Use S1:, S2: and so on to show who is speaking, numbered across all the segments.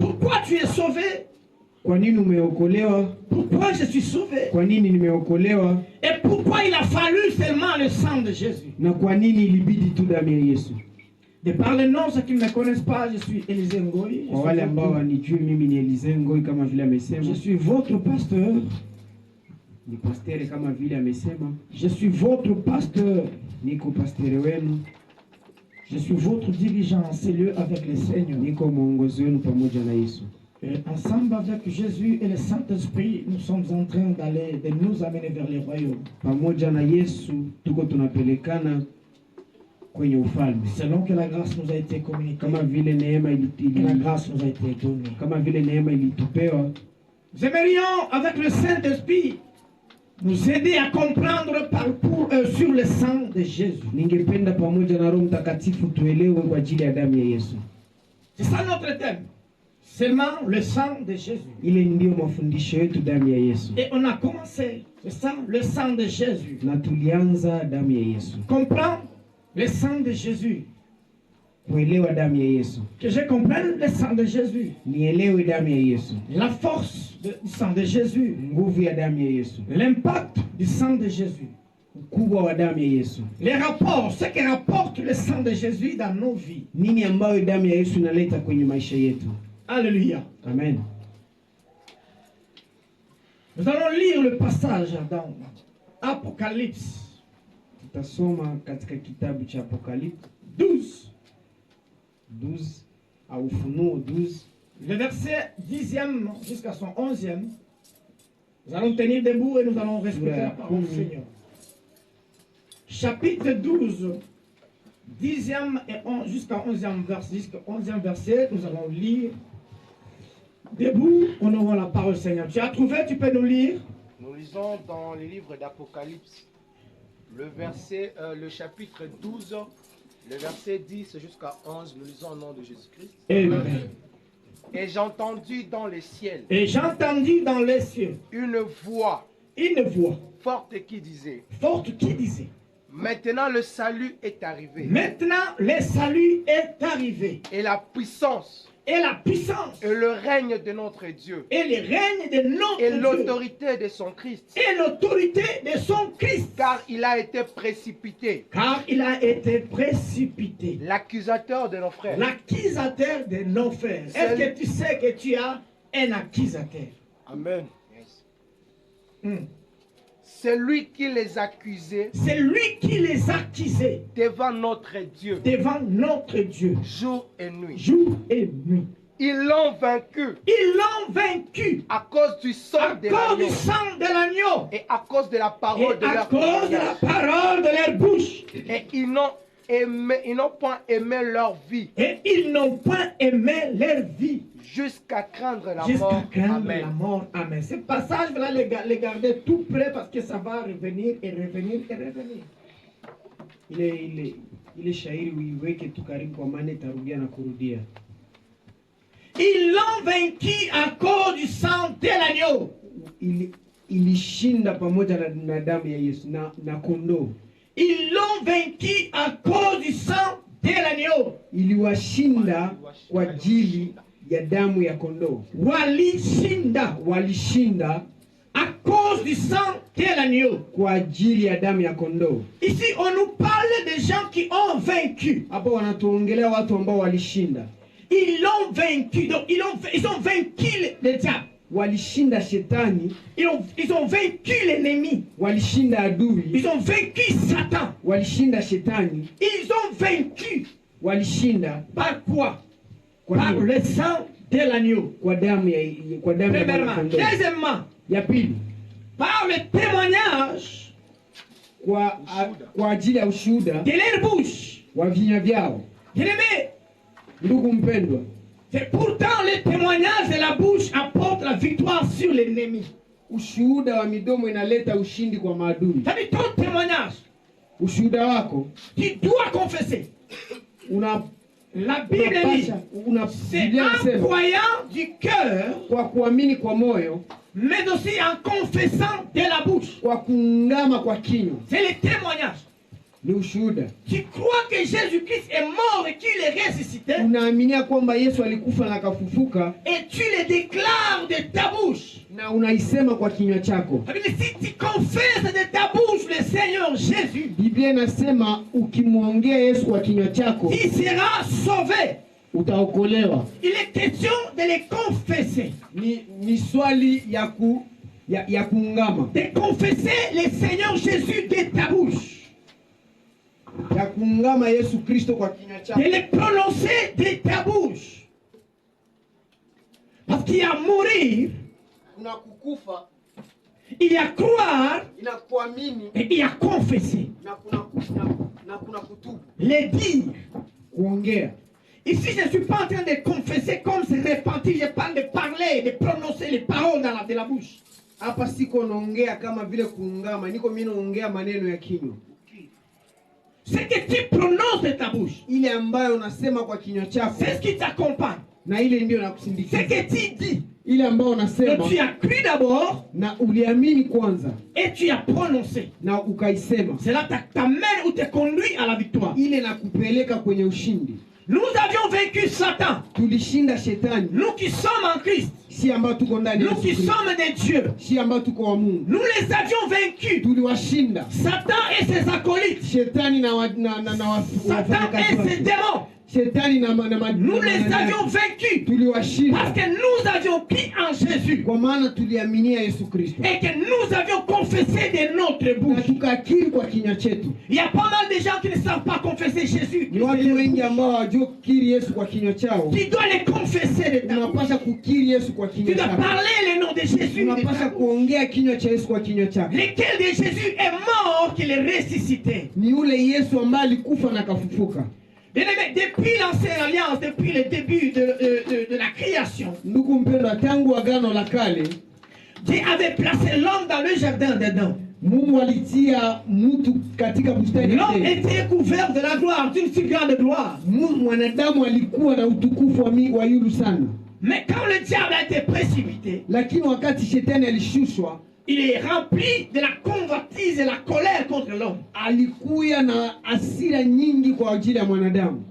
S1: Pourquoi tu es sauvé?
S2: Kwa nini umeokolewa?
S1: Pourquoi je suis sauvé?
S2: Kwa nini nimeokolewa?
S1: Et pourquoi il a fallu seulement le sang de Jésus?
S2: Na kwa nini ilibidi tu damu ya Yesu?
S1: De par le nom, ceux qui ne me connaissent pas, je suis Élisée Ngoyi.
S2: Kwa wale ambao wanijui mimi ni Élisée Ngoyi kama vile amesema.
S1: Je suis votre pasteur.
S2: Ni pasteur kama vile amesema.
S1: Je suis votre pasteur.
S2: Niko pasteur wenu.
S1: Je suis votre dirigeant en ces lieux avec le Seigneur.
S2: Niko mwongozi wenu pamoja na Yesu.
S1: Et ensemble avec Jésus et le Saint-Esprit, nous sommes en train de nous amener vers le royaume.
S2: Pamoja na Yesu tuko tunapelekana kwenye ufalme.
S1: Selon que la grâce nous a été communiquée.
S2: Kama vile neema
S1: la grâce nous a été donnée.
S2: Kama vile neema ilitupewa.
S1: Nous aimerions avec le Saint-Esprit nous aider à comprendre sur le sang de Jésus.
S2: Ningependa pamoja na Roho Mtakatifu tuelewe kwa ajili ya damu ya Yesu.
S1: C'est ça notre thème. Seulement le sang de Jésus.
S2: Ile ndio mafundisho yetu, damu ya Yesu.
S1: Et on a commencé, c'est ça, le sang de Jésus.
S2: Na tulianza damu ya Yesu.
S1: Comprends le sang de Jésus.
S2: Kuelewa damu ya Yesu.
S1: Que je comprenne le sang de Jésus.
S2: Nielewe damu ya Yesu.
S1: La force du sang de Jésus.
S2: Nguvu ya damu ya Yesu.
S1: L'impact du sang de Jésus.
S2: Ukubwa wa damu ya Yesu.
S1: Les rapports, ce que rapporte le sang de Jésus dans nos vies.
S2: Nini ambayo damu ya Yesu inaleta kwenye maisha yetu?
S1: Alléluia.
S2: Amen.
S1: Nous allons lire le passage dans Apocalypse.
S2: Tutasoma katika kitabu cha Apocalypse 12 au Ufunuo 12.
S1: Le verset 10e jusqu'à son 11e. Nous allons tenir debout et nous allons respecter la parole du Seigneur. Chapitre 12, 10e et jusqu'à 11e verset, nous allons lire. Debout, honorons la parole du Seigneur. Tu as trouvé, tu peux nous lire.
S3: Nous lisons dans les livres d'Apocalypse, le chapitre 12, le verset 10 jusqu'à 11, nous lisons au nom de Jésus-Christ.
S1: Amen.
S3: Et j'ai entendu dans les ciels.
S1: Et j'ai entendu dans les cieux.
S3: Une voix.
S1: Forte
S3: qui disait.
S1: Maintenant
S3: le salut est arrivé.
S1: Maintenant le salut est arrivé.
S3: Et la puissance.
S1: Et
S3: le règne de notre Dieu.
S1: Et le règne de notre Dieu.
S3: Et l'autorité de son Christ. Car il a été précipité. L'accusateur de nos frères.
S1: Est-ce que tu sais que tu as un accusateur?
S3: Amen. Yes. C'est lui qui les accusait. Devant notre Dieu. Jour et nuit. Ils l'ont vaincu. À cause du sang de l'agneau. Et à cause de la parole de leur bouche. Et ils n'ont point aimé leur vie. Jusqu'à craindre la mort.
S1: Amen. Ce passage, voilà, les garder tout près parce que ça va revenir.
S2: Ile shairi uiweke tu karibu kwa maana itarudia na kurudia.
S1: Ils l'ont vaincu à cause du sang de l'agneau.
S2: Ilishinda pamoja na damu ya Yesu na kondoo.
S1: Ils l'ont vaincu à cause du sang de l'agneau.
S2: Iliwashinda kwa ajili ya damu ya kondoo. Walishinda
S1: à cause du sang de l'agneau.
S2: Kwa ajili ya damu ya kondoo.
S1: Ici on nous parle des gens qui ont vaincu.
S2: Hapo wanatuongelea watu ambao walishinda.
S1: Ils l'ont vaincu. Donc ils ont vaincu le diable.
S2: Walishinda shetani.
S1: Ils ont vaincu l'ennemi.
S2: Walishinda adui.
S1: Ils ont vaincu Satan.
S2: Walishinda shetani.
S1: Ils ont vaincu.
S2: Walishinda
S1: par quoi? Par le sang de l'agneau.
S2: Kwa damu ya kondoo.
S1: Deuxièmement,
S2: ya pili,
S1: par le témoignage
S2: kwa ajili ya ushuhuda
S1: de leur bouche,
S2: wa vinywa vyao.
S1: Bien-aimé,
S2: ndugu mpendwa,
S1: c'est pourtant le témoignage de la bouche apporte la victoire sur l'ennemi.
S2: Ushuhuda wa midomo inaleta ushindi kwa maadui.
S1: C'est ton témoignage.
S2: Ushuhuda wako,
S1: tu dois confesser. La Bible dit, c'est en croyant du cœur,
S2: kwa kuamini kwa moyo,
S1: mais aussi en confessant de la bouche.
S2: Kwa kuungama kwa kinywa.
S1: C'est le témoignage.
S2: Ni ushuhuda.
S1: Tu crois que Jésus-Christ est mort et qu'il est ressuscité.
S2: Unaaminia kwamba Yesu alikufa na akafufuka.
S1: Et tu le déclares de ta bouche.
S2: Na unaisema kwa kinywa chako.
S1: Si tu confesses de ta bouche le Seigneur Jésus.
S2: Biblia inasema ukimwongea Yesu kwa kinywa chako.
S1: Tu seras sauvé.
S2: Utaokolewa.
S1: Il est question de les confesser.
S2: Ni swali ya kuungama.
S1: De confesser le Seigneur Jésus de ta bouche.
S2: Ya kuungama Yesu Kristo kwa kinywa chako.
S1: De le prononcer de ta bouche. Parce qu'il y a mourir.
S2: Kuna kukufa.
S1: Il y a croire.
S2: Ina kuamini.
S1: Et il y a confesser.
S2: Na kuna kutubu.
S1: Le dire.
S2: Kuongea.
S1: Ici, je ne suis pas en train de confesser comme se repentir. Je parle de parler, de prononcer les paroles de la bouche.
S2: Hapa siko naongea kama vile kuungama. Niko mimi naongea maneno ya kinywa.
S1: Ce que tu prononces de ta bouche.
S2: Ile ambayo unasema kwa kinywa chako.
S1: C'est ce qui t'accompagne.
S2: Na ile ndio inakusindikiza.
S1: Ce que tu dis.
S2: Ile ambayo unasema.
S1: Que tu as cru d'abord.
S2: Na uliamini kwanza.
S1: Et tu as prononcé.
S2: Na ukaisema.
S1: Cela t'amène ou te conduit à la victoire.
S2: Ile nakupeleka kwenye ushindi.
S1: Nous avions vaincu Satan.
S2: Tulishinda shetani.
S1: Nous qui sommes en Christ.
S2: Si ambao tuko ndani.
S1: Nous qui sommes de Dieu.
S2: Si ambao tuko wa Mungu.
S1: Nous les avions vaincus.
S2: Tuliwashinda.
S1: Satan et ses acolytes.
S2: Shetani na
S1: Satan et ses démons.
S2: Shetani na
S1: nous les avions vaincus.
S2: Tuliwashinda.
S1: Parce que nous avions cru en Jésus.
S2: Kwa maana tuliaminia Yesu Kristo.
S1: Et que nous avions confessé de notre bouche.
S2: Na tukakiri kwa kinywa chetu.
S1: Il y a pas mal de gens qui ne savent pas confesser Jésus.
S2: Ni watu wengi ambao hawajui kukiri Yesu kwa kinywa chao.
S1: Tu dois les confesser de ta bouche.
S2: Unapaswa kukiri Yesu kwa kinywa chako.
S1: Tu dois parler le nom de Jésus.
S2: Unapaswa kuongea kinywa cha Yesu kwa kinywa chako.
S1: Lequel de Jésus est mort qu'il est ressuscité.
S2: Ni yule Yesu ambaye alikufa na akafufuka.
S1: Bien-aimé, depuis l'ancienne alliance, depuis le début de la création,
S2: ndugu mpendwa, tangu agano la kale
S1: Dieu avait placé l'homme dans le jardin d'Éden.
S2: Mungu alitia mtu katika bustani.
S1: L'homme était couvert de la gloire, d'une si grande gloire.
S2: Mwanadamu alikuwa na utukufu wa yulu sana.
S1: Mais quand le diable a été précipité,
S2: lakini wakati shetani alishushwa,
S1: il est rempli de la convoitise et la colère contre l'homme.
S2: Alikuya na hasira nyingi kwa ajili ya mwanadamu.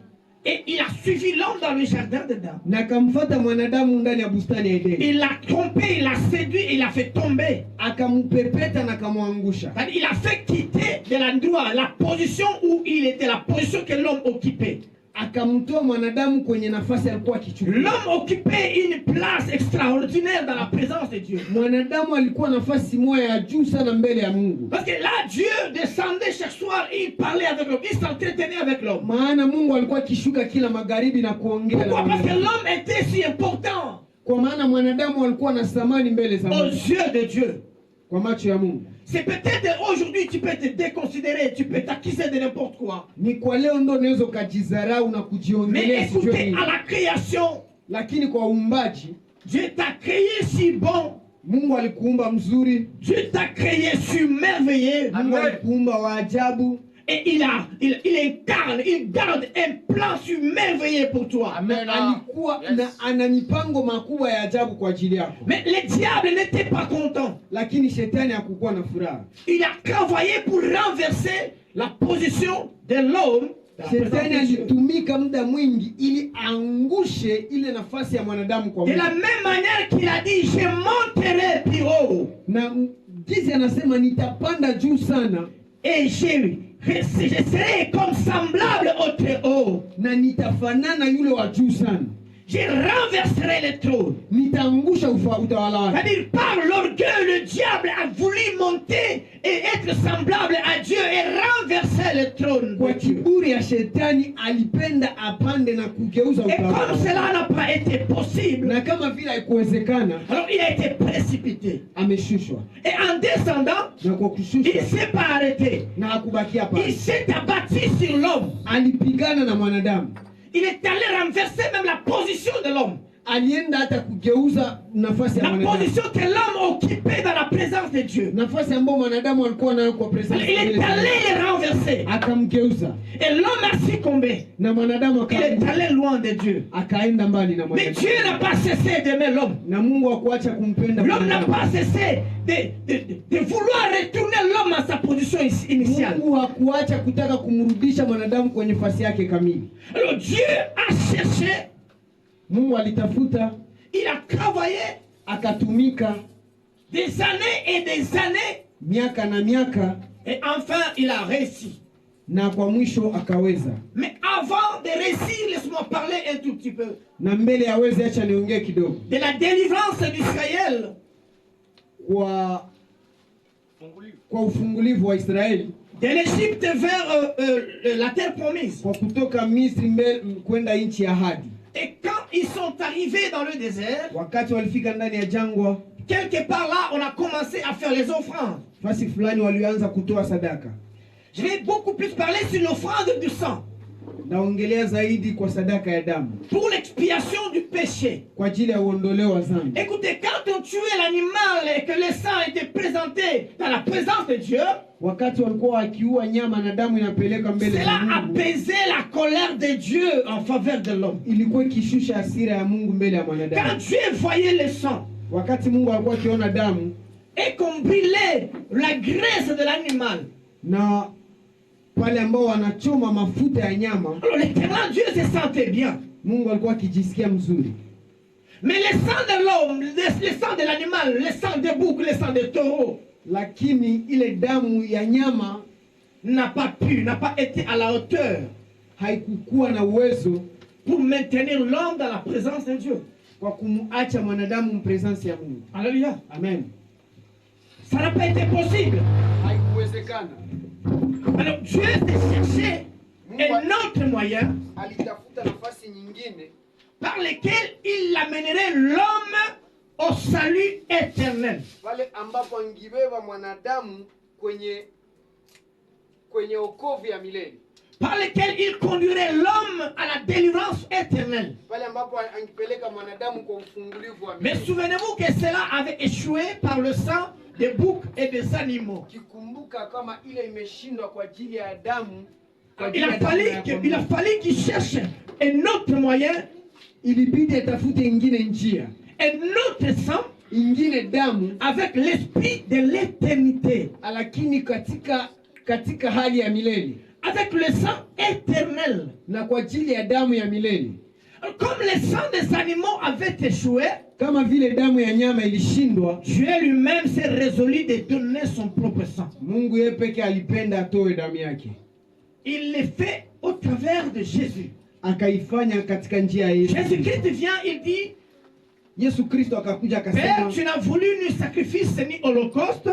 S1: Et il a suivi l'homme dans le jardin d'Éden.
S2: Na akamfuata mwanadamu ndani ya bustani ya Edeni.
S1: Il l'a trompé, il l'a séduit, il l'a fait tomber.
S2: Akamupepeta na akamwangusha.
S1: Il a fait quitter de l'endroit la position où il était, la position que l'homme occupait.
S2: Akamtoa mwanadamu kwenye nafasi alikuwa akichukua.
S1: L'homme occupait une place extraordinaire dans la présence de Dieu.
S2: Mwanadamu alikuwa nafasi moja ya juu sana mbele ya Mungu.
S1: Parce que là Dieu descendait chaque soir et il parlait avec l'homme, il s'entretenait avec l'homme.
S2: Maana Mungu alikuwa akishuka kila magharibi na kuongea na
S1: Pourquoi? Parce que
S2: mwanadamu.
S1: l'homme était si important.
S2: Kwa maana mwanadamu alikuwa na thamani mbele za Mungu.
S1: Aux yeux de Dieu.
S2: Kwa macho ya Mungu.
S1: C'est peut-être aujourd'hui tu peux te déconsidérer, tu peux t'accuser de n'importe quoi.
S2: Ni kwa leo ndo unaweza kujidharau na kujiongelea.
S1: Mais écoutez, à la création,
S2: lakini kwa uumbaji,
S1: Dieu t'a créé si bon.
S2: Mungu alikuumba mzuri.
S1: Dieu t'a créé si merveilleux.
S2: Mungu alikuumba wa ajabu.
S1: Et il incarne, il garde un plan si merveilleux pour toi.
S2: Amen. Alikuwa na ana mipango makubwa ya ajabu kwa ajili yako.
S1: Mais le diable n'était pas content.
S2: Lakini shetani hakukuwa na furaha.
S1: Il a travaillé pour renverser la position de l'homme.
S2: Shetani alitumika muda mwingi ili angushe ile nafasi ya mwanadamu kwa Mungu.
S1: De la même manière qu'il a dit, je monterai plus haut.
S2: Na jinsi anasema nitapanda juu sana.
S1: Et je serai comme semblable au très haut.
S2: Na nitafanana yule wa juu sana.
S1: Je renverserai le trône.
S2: Nitaangusha utawala wake.
S1: C'est-à-dire par l'orgueil, le diable a voulu monter et être semblable à Dieu et renverser le trône.
S2: Kwa kiburi ya shetani alipenda apande na kugeuza
S1: Et
S2: utawala.
S1: comme cela n'a pas été possible,
S2: Na kama vile haikuwezekana,
S1: alors il a été précipité.
S2: ameshushwa.
S1: Et en descendant,
S2: Na kwa
S1: il
S2: kushushwa,
S1: ne s'est pas arrêté.
S2: na hakubakia
S1: Il
S2: pale.
S1: s'est abattu sur l'homme.
S2: Alipigana na mwanadamu.
S1: Il est allé renverser même la position de l'homme.
S2: alienda hata kugeuza nafasi ya
S1: La
S2: mwanadamu.
S1: position que l'homme occupait dans la présence de Dieu.
S2: Nafasi ambayo mwanadamu alikuwa nayo kwa presence
S1: Il est allé le renverser.
S2: akamgeuza.
S1: Et l'homme a succombé.
S2: Na mwanadamu
S1: Il est allé loin de Dieu.
S2: akaenda mbali na
S1: Mais
S2: mwanadamu.
S1: Dieu n'a pas cessé d'aimer l'homme.
S2: Na Mungu hakuacha kumpenda
S1: L'homme n'a
S2: mwanadamu.
S1: pas cessé de vouloir retourner l'homme à sa position initiale.
S2: Mungu hakuacha kutaka kumrudisha mwanadamu kwenye nafasi yake kamili.
S1: Alors Dieu a cherché,
S2: Mungu alitafuta,
S1: il a travaillé
S2: akatumika
S1: des années et des années,
S2: miaka na miaka,
S1: et enfin il a réussi.
S2: na kwa mwisho akaweza.
S1: Mais avant de réussir, laisse-moi parler un tout petit peu
S2: Na mbele aweze, acha niongee kidogo
S1: de la délivrance d'Israël.
S2: Kwa ufungulivu wa Israeli
S1: De l'Égypte vers la terre promise.
S2: kwa kutoka Misri kwenda nchi ya ahadi.
S1: Et quand ils sont arrivés dans le désert,
S2: Wakati walifika ndani ya jangwa,
S1: quelque part là, on a commencé à faire les offrandes.
S2: fasi fulani walianza kutoa sadaka.
S1: Je vais beaucoup plus parler sur l'offrande du sang.
S2: Naongelea zaidi kwa sadaka ya damu
S1: Pour l'expiation du péché.
S2: kwa ajili ya uondoleo wa dhambi.
S1: Écoutez, quand on tuait l'animal et que le sang était présenté dans la présence de Dieu,
S2: Wakati walikuwa wakiua nyama na damu inapeleka mbele za
S1: cela
S2: Mungu,
S1: apaisait la colère de Dieu en faveur de l'homme.
S2: ilikuwa ikishusha hasira ya Mungu mbele ya
S1: Quand
S2: mwanadamu.
S1: Dieu voyait le sang
S2: Wakati Mungu alikuwa akiona damu
S1: et qu'on brûlait la graisse de l'animal,
S2: na pale ambao wanachoma mafuta ya nyama,
S1: alors l'éternel Dieu se sentait bien.
S2: Mungu alikuwa akijisikia mzuri.
S1: Mais le sang de l'homme, le sang de l'animal, le sang des boucs, le sang des taureaux,
S2: Lakini ile damu ya nyama
S1: n'a pas été à la hauteur
S2: haikukuwa na uwezo
S1: pour maintenir l'homme dans la présence de Dieu.
S2: kwa kumuacha mwanadamu mpresence ya Mungu.
S1: Alléluia.
S2: Amen.
S1: Ça n'a pas été possible.
S2: Haikuwezekana.
S1: Alors Dieu s'est cherché un autre moyen
S2: Alitafuta nafasi nyingine
S1: par lequel il amènerait l'homme au salut éternel.
S2: pale ambapo angibeba mwanadamu kwenye wokovu ya milele.
S1: Par lequel il conduirait l'homme à la délivrance éternelle.
S2: Pale ambapo angipeleka mwanadamu kwa ufungulivu wa
S1: Mais
S2: milele.
S1: souvenez-vous que cela avait échoué par le sang des boucs et des animaux.
S2: Kikumbuka kama ile imeshindwa kwa ajili ya damu.
S1: Il a fallu qu'il cherche un autre moyen,
S2: Ilibidi atafute ingine njia,
S1: un autre sang
S2: ingine damu,
S1: avec l'esprit de l'éternité,
S2: lakini katika hali ya milele,
S1: avec le sang éternel.
S2: na kwa ajili ya damu ya milele.
S1: Comme le sang des animaux avait échoué,
S2: Kama vile damu ya nyama ilishindwa,
S1: Dieu lui-même s'est résolu de donner son propre sang.
S2: Mungu yeye peke alipenda atoe damu yake.
S1: Il le fait au travers de Jésus.
S2: Akaifanya katika njia ya Yesu.
S1: Jésus-Christ vient, il dit,
S2: Yesu Kristo akakuja
S1: Père,
S2: akasema,
S1: tu n'as voulu ni sacrifice ni holocauste,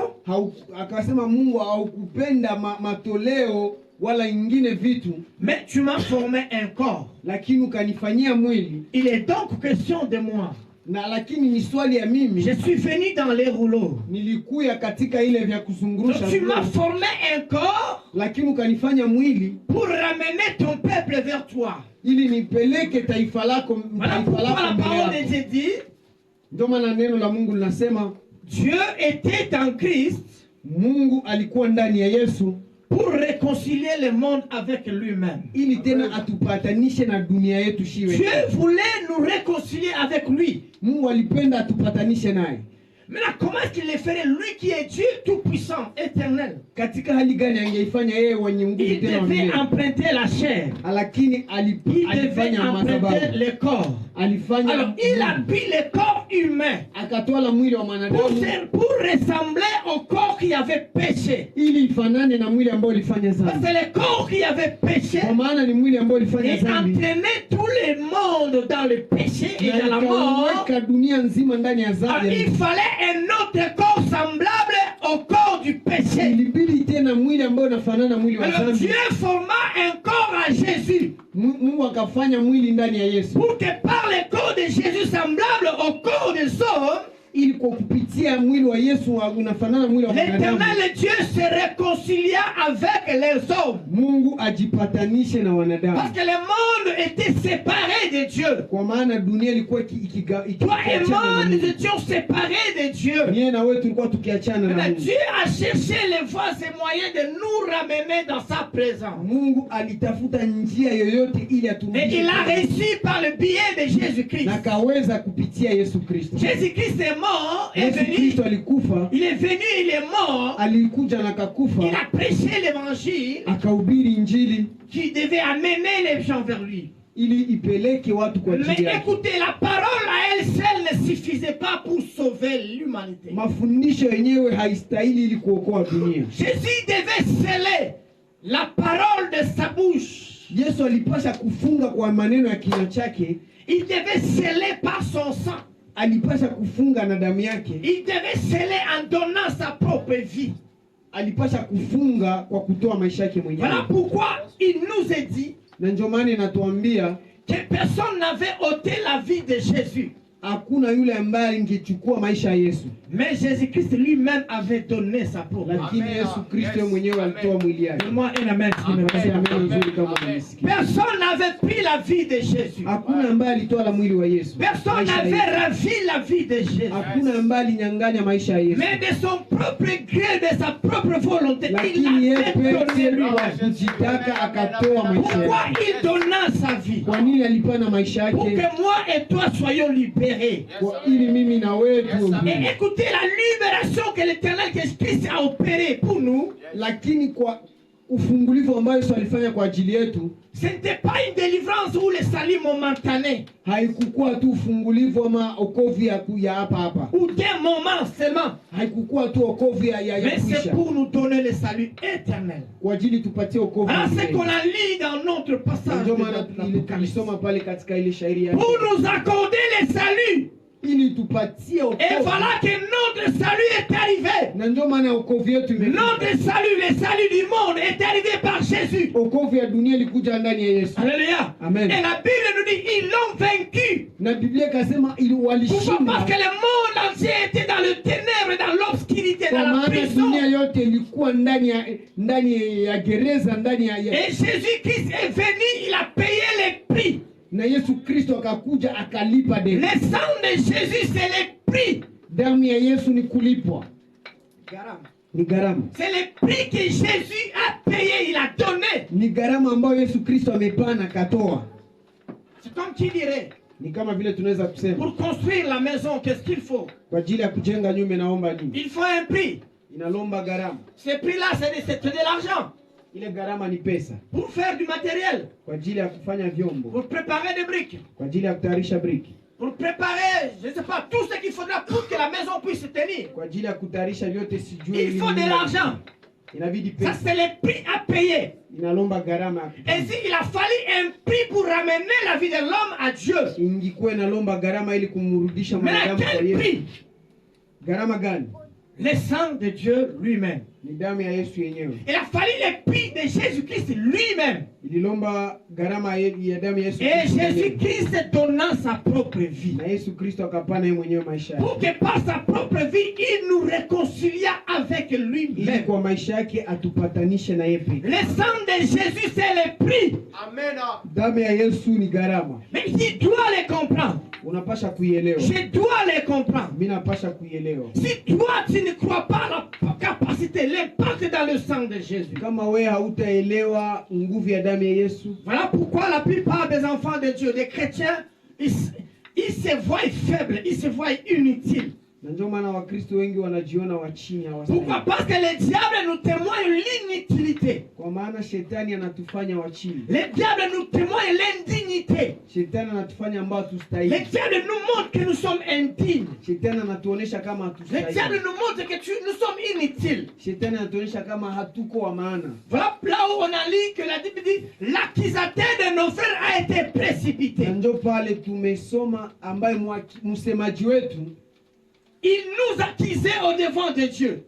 S2: akasema Mungu haukupenda matoleo wala ingine vitu,
S1: mais tu m'as formé un corps.
S2: lakini ukanifanyia mwili.
S1: Il est donc question de moi.
S2: Na lakini ni swali ya mimi,
S1: Je suis venu dans les rouleaux.
S2: nilikuya katika ile vya
S1: Donc
S2: kuzungurusha
S1: tu m'as
S2: nguo,
S1: formé un corps
S2: lakini ukanifanya mwili
S1: pour ramener ton peuple vers toi.
S2: ili nipeleke taifa lako
S1: Voilà pourquoi la
S2: mbele
S1: parole de
S2: yako.
S1: Dieu dit,
S2: Ndio maana neno la Mungu linasema
S1: Dieu était en Christ
S2: Mungu alikuwa ndani ya Yesu
S1: pour réconcilier le monde avec lui-même.
S2: ili tena atupatanishe na dunia yetu shiwe.
S1: Dieu voulait nous réconcilier avec lui.
S2: Mungu alipenda atupatanishe naye.
S1: Maintenant, comment est-ce qu'il le ferait, lui qui est Dieu tout-puissant, éternel?
S2: Katika hali gani angeifanya yeye mwenye nguvu
S1: Il
S2: tena wa
S1: devait
S2: milele?
S1: emprunter la chair.
S2: Lakini
S1: Il devait
S2: alifanya
S1: emprunter
S2: madhabahu.
S1: le corps.
S2: Alifanya
S1: Alors, il a pris le corps humain
S2: akatoa mwili wa mwanadamu
S1: pour ressembler au corps qui avait péché.
S2: ili ifanane na mwili ambao ulifanya
S1: Parce
S2: dhambi.
S1: que le corps qui avait péché
S2: Kwa maana ni mwili ambao ulifanya
S1: et
S2: dhambi
S1: entraînait tout le monde dans le péché et
S2: na
S1: dans la mort.
S2: ikaweka dunia nzima ndani ya
S1: Alors,
S2: dhambi.
S1: il fallait un autre corps semblable au corps du péché.
S2: Ilibidi tena mwili ambao unafanana na mwili wa
S1: Alors
S2: dhambi.
S1: Dieu forma un corps à Jésus
S2: Mungu akafanya mwili ndani ya Yesu
S1: pour que par le corps de Jésus semblable au corps des hommes,
S2: ili kwa kupitia mwili wa Yesu unafanana mwili wa mwanadamu.
S1: L'Éternel Dieu se réconcilia avec les hommes.
S2: Mungu ajipatanishe na wanadamu.
S1: Parce que le monde était séparé de Dieu.
S2: Kwa maana dunia ilikuwa
S1: Toi et moi, nous étions séparés de Dieu.
S2: Mie na wewe tulikuwa tukiachana na Mungu.
S1: Dieu a cherché les voies et moyens de nous ramener dans sa présence.
S2: Mungu alitafuta njia yoyote ili aturudishe.
S1: Et il a réussi par le biais de Jésus-Christ.
S2: Na kaweza kupitia Yesu Kristo.
S1: Jésus-Christ est mort, est
S2: Yesu
S1: venu.
S2: Kristo alikufa.
S1: Il est venu, il est mort.
S2: Alikuja na kakufa.
S1: Il a prêché l'évangile.
S2: Akahubiri injili
S1: Qui devait amener les gens vers lui.
S2: ili ipeleke watu kwa
S1: Mais
S2: ajili yake.
S1: écoutez, la parole à elle seule ne suffisait pas pour sauver l'humanité.
S2: Mafundisho yenyewe haistahili ili kuokoa dunia.
S1: Jésus devait sceller la parole de sa bouche.
S2: Yesu alipasha kufunga kwa maneno ya kinywa chake.
S1: Il devait sceller par son sang.
S2: Alipasha kufunga na damu yake.
S1: Il devait sceller en donnant sa propre vie.
S2: Alipasha kufunga kwa kutoa maisha yake mwenyewe.
S1: Voilà pourquoi il nous est dit
S2: Na ndio maana inatuambia
S1: que personne n'avait ôté la vie de Jésus.
S2: hakuna yule ambaye angechukua maisha ya Yesu.
S1: Mais Jésus-Christ lui-même avait donné sa propre vie.
S2: Lakini Yesu Kristo mwenyewe alitoa mwili yake.
S1: Donne-moi un amen. Personne n'avait pris la vie de Jésus.
S2: Hakuna ambaye alitoa la mwili wa Yesu.
S1: Personne n'avait ravi la vie de Jésus.
S2: Hakuna ambaye alinyang'anya maisha ya Yesu.
S1: Mais de son propre gré, de sa propre volonté, il
S2: Lakini yeye
S1: a donné
S2: pekee
S1: lui.
S2: kwa kujitaka akatoa maisha
S1: Pourquoi
S2: yake.
S1: il donna sa vie?
S2: Kwa nini alipana maisha
S1: Pour
S2: yake?
S1: que moi et toi soyons libérés.
S2: Kwa ili mimi na wewe tuwe huru.
S1: Et écoutez la libération que l'Éternel Jésus-Christ a opérée pour nous.
S2: Lakini kwa ufungulivu ambayo Yesu alifanya kwa ajili yetu,
S1: Ce n'était pas une délivrance ou le salut momentané.
S2: haikukuwa tu ufungulivu ama okovu ya hapa hapa.
S1: Ou d'un moment seulement.
S2: Haikukuwa tu okovu ya
S1: Mais c'est
S2: kuisha.
S1: pour nous donner le salut éternel.
S2: Kwa ajili tupatie okovu.
S1: Alors c'est qu'on a lu dans notre passage
S2: Ndio
S1: de
S2: maana
S1: l'Apocalypse.
S2: tulisoma pale katika ile shairi yake.
S1: Pour nous accorder le salut.
S2: Ili tupatie
S1: Et
S2: okovu.
S1: voilà que notre salut est arrivé.
S2: Na ndio maana okovu yetu imefika.
S1: Notre salut, le salut du monde est arrivé par Jésus.
S2: Okovu ya dunia ilikuja ndani ya Yesu.
S1: Alléluia.
S2: Amen.
S1: Et la Bible nous dit ils l'ont vaincu.
S2: Na Biblia ikasema ili
S1: Pourquoi?
S2: walishinda.
S1: Parce que le monde entier était dans le ténèbre, dans l'obscurité,
S2: Kwa
S1: dans la
S2: maana
S1: prison.
S2: dunia yote ilikuwa ndani ya gereza, ndani ya
S1: Et Jésus-Christ est venu, il a payé les prix.
S2: na Yesu Kristo akakuja akalipa deni.
S1: Le sang de Jésus, c'est le prix.
S2: Damu ya Yesu ni kulipwa, ni gharama,
S1: C'est le prix que Jésus a payé, il a donné.
S2: ni gharama ambayo Yesu Kristo amepana akatoa.
S1: C'est comme qui dirait,
S2: Ni kama vile tunaweza kusema
S1: pour construire la maison, qu'est-ce qu'il faut?
S2: kwa ajili ya kujenga nyumba inaomba nini?
S1: Il faut un prix.
S2: Inalomba gharama.
S1: Ce prix-là, c'est de l'argent.
S2: Ile gharama ni pesa
S1: Pour faire du matériel,
S2: kwa ajili ya kufanya vyombo,
S1: pour préparer des briques,
S2: kwa ajili ya kutayarisha briki,
S1: pour préparer, je ne sais pas, tout ce qu'il faudra pour que la maison puisse se tenir.
S2: kwa ajili ya kutayarisha vyote sijui.
S1: Il faut de l'argent.
S2: Inabidi
S1: Ça,
S2: pesa.
S1: c'est le prix à payer.
S2: Inalomba gharama ya kutoa.
S1: Et il a fallu un prix pour ramener la vie de l'homme à Dieu.
S2: Ingikuwa inalomba gharama ili kumrudisha
S1: Mais à
S2: mwanadamu kwa
S1: quel
S2: Yesu.
S1: prix?
S2: Gharama gani?
S1: Le sang de Dieu lui-même.
S2: Ni damu ya Yesu yenyewe.
S1: Il a fallu le prix de Jésus-Christ lui-même.
S2: Ililomba gharama ya damu ya Yesu
S1: Et
S2: Kristo yenyewe.
S1: Jésus-Christ donnant sa propre vie.
S2: Na Yesu Kristo akapana yeye mwenyewe maisha yake.
S1: Pour que par sa propre vie, il nous réconcilia avec
S2: Ili
S1: lui-même.
S2: kwa maisha yake atupatanishe na yeye pekee.
S1: Le sang de Jésus, c'est le prix.
S3: Amen.
S2: Damu ya Yesu ni gharama.
S1: Mais tu dois les comprendre.
S2: Unapasha kuielewa.
S1: Je dois les comprendre.
S2: Mimi napasha kuielewa.
S1: Si toi, tu ne crois pas la capacité, l'impact dans le sang de Jésus.
S2: Kama wewe hautaelewa nguvu ya damu ya Yesu,
S1: Voilà pourquoi la plupart des enfants de Dieu, des chrétiens, ils se voient faibles, ils se voient inutiles.
S2: na ndio maana Wakristo wengi wanajiona wa chini,
S1: Pourquoi?
S2: hawastahili.
S1: Parce que le diable nous témoigne l'inutilité.
S2: Kwa maana shetani anatufanya wa chini.
S1: Le diable nous témoigne l'indignité.
S2: Shetani anatufanya ambao
S1: Le
S2: hatustahili.
S1: diable nous montre que nous sommes indignes.
S2: Shetani anatuonesha kama
S1: Le
S2: hatustahili.
S1: diable nous montre que nous sommes inutiles.
S2: Shetani anatuonesha kama hatuko wa maana.
S1: Voilà là où on a lu que la Bible dit l'accusateur de nos frères a été précipité.
S2: Na ndio pale tumesoma ambaye msemaji wetu
S1: Il nous accusait au devant de Dieu.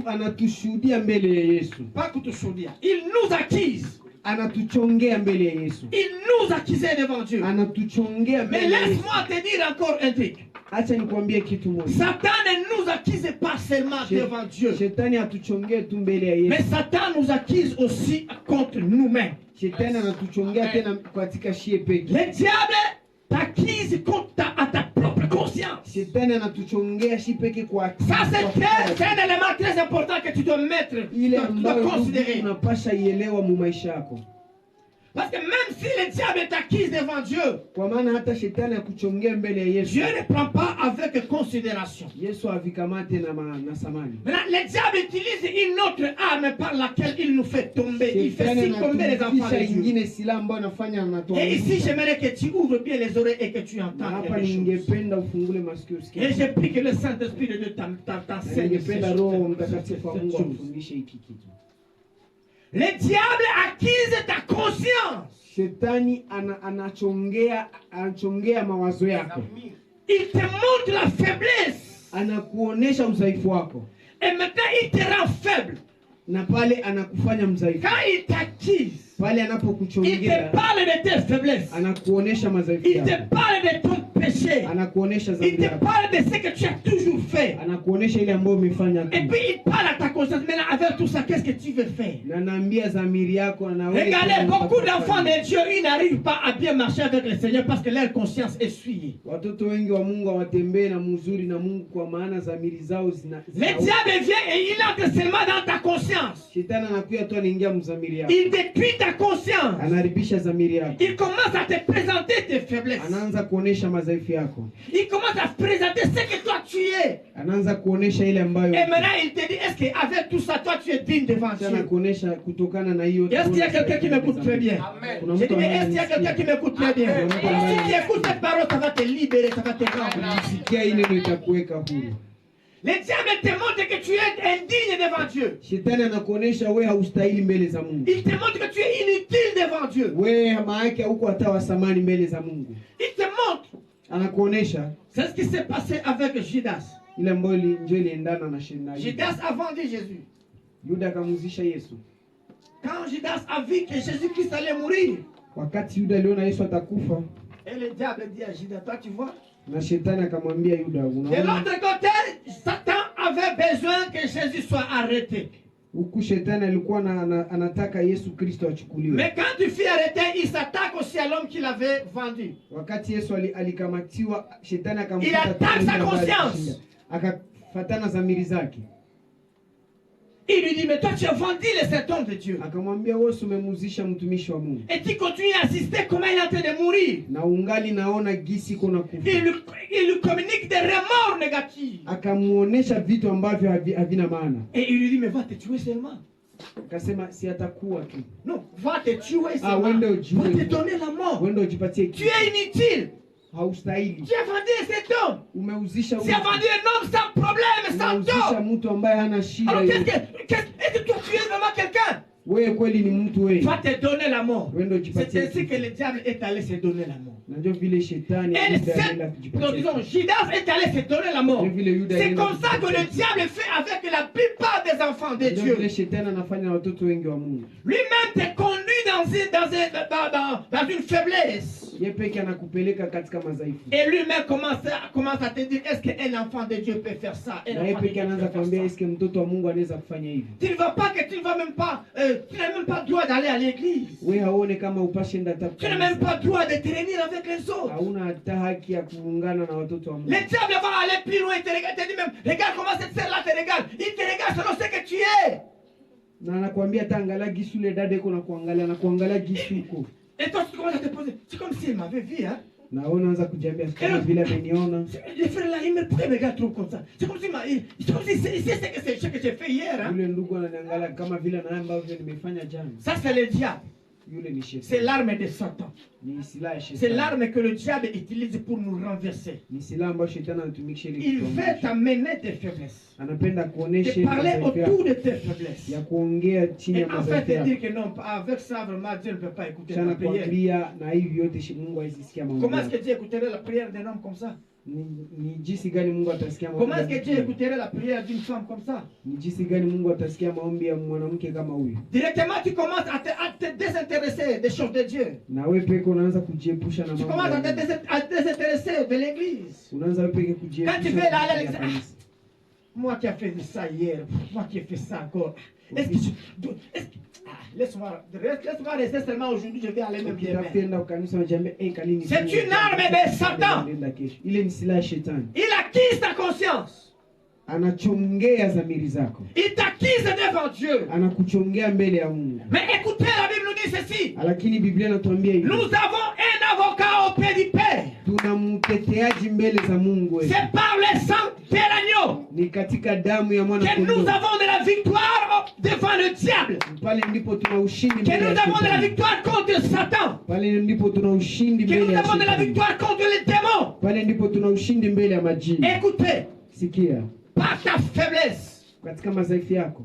S2: anatushuhudia mbele ya Yesu.
S1: Pas que tout dire. Il nous accuse.
S2: Anatuchongea mbele ya Yesu.
S1: Il nous accusait devant Dieu.
S2: Anatuchongea
S1: Mais
S2: mbele ya Yesu.
S1: laisse-moi te dire encore un truc.
S2: Acha nikwambie kitu moja.
S1: Satan ne nous accuse pas seulement devant Dieu.
S2: Shetani atuchongee tu mbele ya Yesu.
S1: Mais Satan nous accuse aussi contre nous-mêmes.
S2: Shetani anatuchongea tena katika shie peke.
S1: Le diable t'accuse à ta propre conscience.
S2: Shetani anatuchongea shie peke kwa.
S1: Ça c'est un élément très important que tu dois mettre, tu dois considérer.
S2: Unapasha ielewa mu maisha yako.
S1: Parce que même si le diable t'accuse devant Dieu,
S2: kwa maana hata shetani akuchongea mbele ya Yesu,
S1: Dieu ne prend pas avec considération.
S2: Yesu avikamate na samani.
S1: Maintenant, le diable utilise une autre arme par laquelle il nous fait tomber. Il fait succomber les enfants de Dieu. Et ici, j'aimerais que tu ouvres bien les oreilles et que tu entends quelque chose. Et j'ai pris que le Saint-Esprit de Dieu t'enseigne ces choses. Le diable accuse ta conscience.
S2: Shetani anachongea mawazo yako.
S1: Il te montre la faiblesse.
S2: Anakuonesha udhaifu wako.
S1: Et maintenant il te rend faible.
S2: Na pale anakufanya mdhaifu.
S1: Quand il t'accuse,
S2: pale anapokuchongea,
S1: il te parle de tes faiblesses.
S2: Anakuonesha madhaifu yako.
S1: Il te parle de ton péché.
S2: Anakuonesha dhambi
S1: yako. Il te parle de ce que tu as toujours fait.
S2: Anakuonesha ile ambayo umefanya.
S1: Et puis il parle à ta conscience. Maintenant avec tout ça, qu'est-ce que tu veux faire?
S2: Na naambia dhamiri yako na wewe.
S1: Regardez, beaucoup d'enfants de Dieu, ils n'arrivent pas à bien marcher avec le Seigneur parce que leur conscience est souillée.
S2: Watoto wengi wa Mungu hawatembei na mzuri na Mungu kwa maana dhamiri zao zina.
S1: Le diable vient et il entre seulement dans ta conscience.
S2: Shetani anakuja tu anaingia mdhamiri yako.
S1: Il détruit ta conscience.
S2: Anaribisha dhamiri yako.
S1: Il commence à te présenter tes faiblesses.
S2: Anaanza kuonesha madhaifu yako.
S1: Il commence à présenter ce que toi tu es.
S2: Anaanza kuonesha ile ambayo.
S1: Et maintenant il te dit, est-ce qu'avec tout ça toi tu es digne devant Dieu?
S2: Anakuonesha kutokana na hiyo.
S1: Est-ce qu'il y a quelqu'un qui m'écoute très bien? Amen. Je dis, mais est-ce qu'il y a quelqu'un qui m'écoute très bien? Si tu écoutes cette parole, ça va te libérer, ça va te rendre.
S2: Sikia ile ndio itakuweka huru.
S1: Le diable te montre que tu es indigne devant Dieu.
S2: Shetani anakuonesha wewe haustahili mbele za Mungu.
S1: Il te montre que tu es inutile devant Dieu.
S2: Wewe maana huko hata wasamani mbele za Mungu.
S1: Il te montre.
S2: Anakuonesha.
S1: C'est ce qui s'est passé avec Judas.
S2: Ile ambayo ndio iliendana na Shetani.
S1: Judas a vendu Jésus.
S2: Yuda akamuzisha Yesu.
S1: Quand Judas a vu que Jésus-Christ allait mourir,
S2: wakati Yuda aliona Yesu atakufa,
S1: et le diable dit à Judas, toi tu vois,
S2: na shetani akamwambia Yuda, unaona,
S1: de l'autre côté, Satan avait besoin que Jésus soit arrêté.
S2: Huku shetani alikuwa anataka Yesu Kristo achukuliwe.
S1: Mais quand il fut arrêté, il s'attaque aussi à l'homme qui l'avait vendu.
S2: Wakati Yesu alikamatiwa, shetani
S1: il attaque sa conscience.
S2: Akafatana dhamiri zake.
S1: Il lui dit, mais toi tu as vendu cet homme de Dieu.
S2: Akamwambia wewe umemuzisha mtumishi wa Mungu.
S1: Et tu continues à assister comment il est en train de mourir.
S2: Na ungali naona gisi kuna kufa.
S1: Il lui communique des remords négatifs.
S2: Akamuonesha vitu ambavyo havina maana.
S1: Et il lui dit, mais va te tuer seulement.
S2: Akasema si atakuwa tu.
S1: Non, va te tuer seulement. Va te donner la mort.
S2: Wende ujipatie.
S1: Tu es inutile.
S2: Haustahili.
S1: Tu as vendu cet homme.
S2: Umeuzisha
S1: tu as vendu un homme sans problème, sans tort.
S2: Umeuzisha mtu ambaye hana shida.
S1: Alors est-ce que toi tu es vraiment quelqu'un?
S2: Wewe kweli ni mtu wewe.
S1: Va te donner la mort. C'est ainsi que le diable est allé se donner la mort.
S2: Najua vile shetani
S1: nous disons Judas est allé se donner la mort. C'est comme ça que le diable fait avec la plupart des enfants de Dieu.
S2: Vile shetani anafanya watoto wengi wa Mungu.
S1: Lui-même te conduit dans une faiblesse.
S2: Yeye peke anakupeleka katika madhaifu.
S1: Et lui-même commence à te dire, est-ce qu'un enfant de Dieu peut faire ça?
S2: Yeye peke anaanza kuambia, est-ce que mtoto wa Mungu anaweza kufanya hivi?
S1: Tu ne vas pas que tu ne vas même pas tu n'as même pas droit d'aller à l'église.
S2: Wewe haone kama upashe ndata.
S1: Tu n'as même pas droit de te réunir avec les autres.
S2: Hauna hata haki ya kuungana na watoto wa Mungu.
S1: Le diable va aller plus loin, il te regarde, il te dit même, regarde comment cette sœur-là te regarde. Il te regarde selon ce que tu es.
S2: Na anakuambia tangalia gisu le dada yako na kuangalia gisu huko.
S1: Et toi tu commences à te poser, c'est comme si elle m'avait vu hein.
S2: Na wewe unaanza kujiambia kama vile ameniona.
S1: Les frères là, ils me regardent trop comme ça. C'est comme si c'est ce que j'ai fait hier hein.
S2: Yule ndugu ananiangalia kama vile na ambavyo nimefanya jana.
S1: Ça c'est le diable. C'est l'arme de Satan. C'est l'arme que le diable utilise pour nous renverser. Il veut t'amener des faiblesses. De parler autour de tes faiblesses. Et en fait, de dire que non, avec ça, vraiment, Dieu ne peut pas écouter la prière. Comment est-ce que Dieu écouterait la prière d'un homme comme ça? Comment est-ce que Dieu écouterait la prière d'une femme comme ça? Directement tu commences à te désintéresser désintéresser des choses de Dieu.
S2: Na wewe peke unaanza kujiepusha na
S1: Tu
S2: mambo.
S1: commences à te désintéresser de l'église.
S2: Unaanza wewe peke kujiepusha.
S1: Quand tu veux aller à l'église, moi qui ai fait ça hier, moi qui ai fait ça encore. Est-ce que laisse-moi rester seulement aujourd'hui, je vais aller même demain. C'est une arme de Satan.
S2: Ile ni silaha ya shetani.
S1: Il acquise ta conscience.
S2: Anachongea dhamiri zako.
S1: Il t'acquise devant Dieu.
S2: Anakuchongea mbele ya Mungu.
S1: Mais écoutez, la Bible nous dit ceci.
S2: Lakini Biblia inatuambia hivi.
S1: Nous avons un avocat auprès du Père.
S2: Tuna mteteaji mbele za Mungu.
S1: C'est par le sang de l'agneau.
S2: Ni katika damu ya mwana
S1: kondoo. Que nous avons de la victoire devant le diable.
S2: Pale ndipo tuna ushindi mbele ya
S1: Satan. Que nous avons de la victoire contre Satan.
S2: Pale ndipo tuna ushindi mbele ya
S1: Satan. Que nous avons de la victoire contre les démons.
S2: Pale ndipo tuna ushindi mbele ya majini.
S1: Écoutez.
S2: Sikia.
S1: Par ta faiblesse.
S2: Katika madhaifu yako.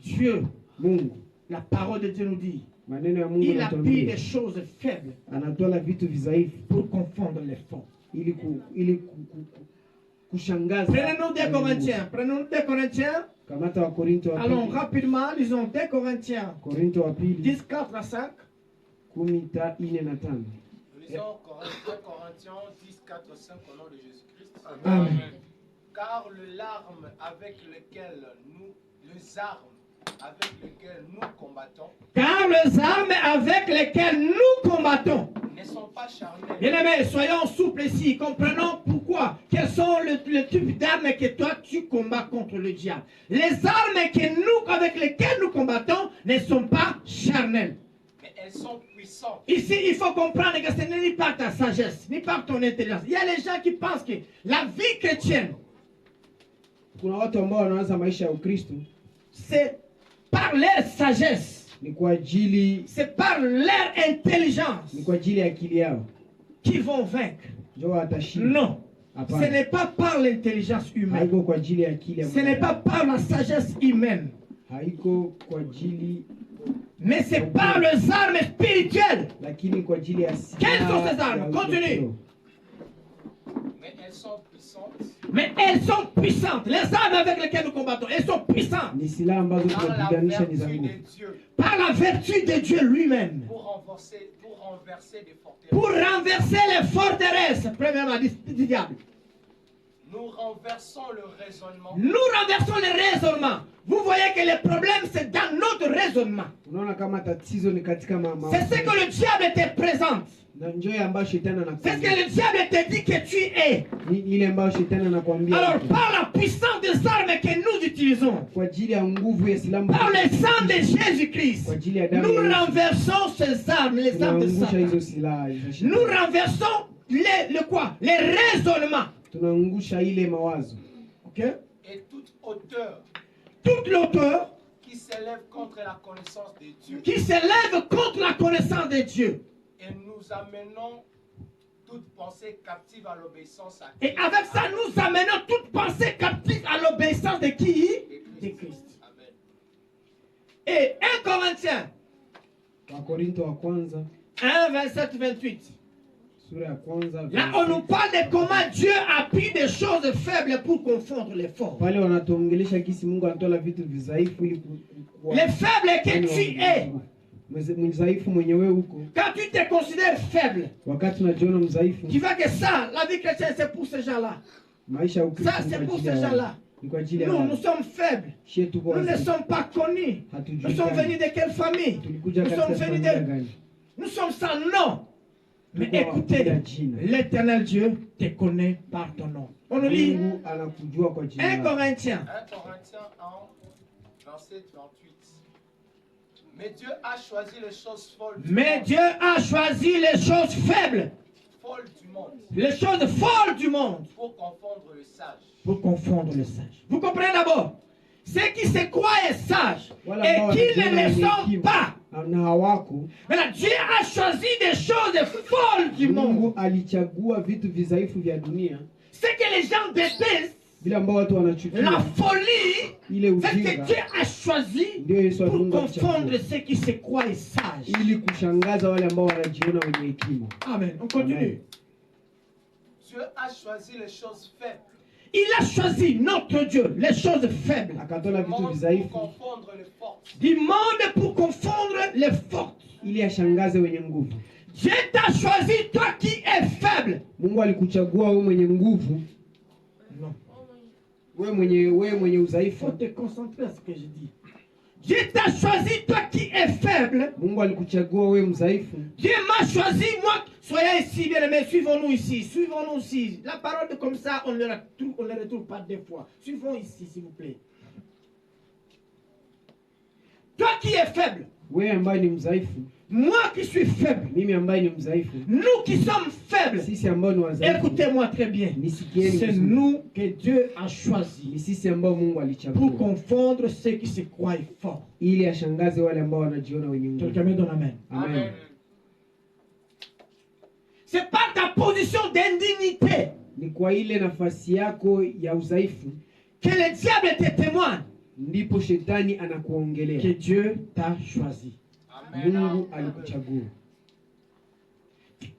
S1: Dieu,
S2: Mungu,
S1: la parole de Dieu nous dit.
S2: Maneno ya Mungu
S1: il a pris des choses faibles.
S2: Anatoa vitu vidhaifu
S1: pour confondre les forts.
S2: Ili kushangaza.
S1: Prenons 2 Corinthiens. Prenons 2 Corinthiens.
S2: Kamata wa Korinto wa
S1: Allons rapidement, lisons 2 Corinthiens.
S2: Korinto wa pili
S1: 10:4 à 5.
S2: 14 na 5.
S3: Lisons 2 Corinthiens 10:4-5 au nom de Jésus-Christ.
S1: Amen.
S3: Car les armes avec lesquelles nous combattons.
S1: Car les armes avec lesquelles nous combattons
S3: ne sont pas charnelles.
S1: Bien-aimés, soyons souples ici. Comprenons pourquoi. Quels sont le type d'armes que toi tu combats contre le diable. Les armes avec lesquelles nous combattons ne sont pas charnelles.
S3: Mais elles sont puissantes.
S1: Ici, il faut comprendre que ce n'est ni par ta sagesse, ni par ton intelligence. Il y a les gens qui pensent que la vie chrétienne, c'est par leur sagesse, c'est par leur intelligence qu'ils vont vaincre. Non, ce n'est pas par l'intelligence humaine. Ce n'est pas par la sagesse humaine. Mais c'est par les armes spirituelles. Quelles sont ces armes? Continue.
S3: Mais elles sont puissantes.
S1: Mais elles sont puissantes. Les armes avec lesquelles nous combattons, elles sont puissantes. Par la vertu de Dieu lui-même.
S3: Pour renverser des forteresses.
S1: Pour renverser les forteresses. Premièrement, du diable.
S3: Nous renversons le raisonnement.
S1: Nous renversons le raisonnement. Vous voyez que le problème, c'est dans notre raisonnement. C'est ce que le diable te présente. C'est ce que le diable te dit que tu es. Alors, par la puissance des armes que nous utilisons, par le sang de Jésus-Christ, nous renversons ces armes, les armes de Satan. Nous renversons les quoi? Les raisonnements. Okay?
S3: Et toute hauteur.
S1: Toute l'auteur
S3: qui s'élève contre la connaissance de Dieu.
S1: Qui s'élève contre la connaissance de Dieu.
S3: Et nous amenons toute pensée captive à l'obéissance à Christ.
S1: Et avec ça, nous amenons toute pensée captive à l'obéissance de qui? De Christ.
S3: Amen.
S1: Et 1 Corinthiens 1, 27, 28. Là, on nous parle de comment Dieu a pris des choses faibles pour confondre les forts. Les faibles que tu es. Quand tu te considères faible, tu vois que ça, la vie chrétienne, c'est pour ces gens-là. Ça, c'est pour ces gens-là. Nous sommes faibles. Nous ne sommes pas connus. Nous sommes venus de quelle famille? Nous sommes venus de... Nous sommes sans nom. Mais écoutez, l'Éternel Dieu te connaît par ton nom. On nous lit 1 Corinthiens
S3: 1, verset 38. Mais Dieu a choisi les choses folles.
S1: Mais Dieu a choisi les choses faibles.
S3: Folles du monde.
S1: Les choses folles du monde.
S3: Pour confondre le sage.
S1: Pour confondre le sage. Vous comprenez d'abord? Ceux qui se croient sages et qui ne le sont pas. Maintenant, Dieu a choisi des choses folles du monde. Ce que les gens détestent, la folie, c'est que Dieu a choisi pour confondre ceux qui se croient sages. Amen. On continue.
S3: Dieu a choisi les choses faibles.
S1: Il a choisi, notre Dieu, les choses faibles
S2: akatola vitu
S3: Pour
S2: vizaifu
S3: confondre les forces.
S1: du monde pour confondre les fortes.
S2: ili ashangaze wenye nguvu.
S1: Dieu t'a choisi, toi qui es faible.
S2: Mungu alikuchagua wewe mwenye nguvu,
S1: Non.
S2: wewe mwenye
S1: Il
S2: udhaifu.
S1: faut te concentrer à ce que je dis. Dieu t'a choisi, toi qui es faible.
S2: Mungu alikuchagua wewe mdhaifu.
S1: Dieu m'a choisi, moi. Soyez ici, bien aimés, suivons-nous ici. Suivons-nous ici. La parole de comme ça, on ne la retrouve pas des fois. Suivons ici, s'il vous plaît. Toi qui es faible.
S2: Wewe ambaye ni mdhaifu,
S1: Moi qui suis faible.
S2: mimi ambaye ni mdhaifu,
S1: Nous qui sommes faibles.
S2: sisi ambao ni wadhaifu,
S1: Écoutez-moi très bien.
S2: nisikieni
S1: C'est
S2: vizuri.
S1: nous que Dieu a choisi
S2: Ni sisi ambao Mungu
S1: pour
S2: alichagua
S1: confondre ceux qui se croient forts.
S2: ili ashangaze wale ambao wanajiona wenye nguvu.
S1: Quelqu'un me donne amen.
S2: Amen.
S1: C'est pas ta position d'indignité
S2: Ni kwa ile nafasi yako ya udhaifu
S1: que le diable te témoigne
S2: ndipo shetani
S1: que
S2: anakuongelea.
S1: Dieu t'a choisi.
S2: Mungu alikuchagua.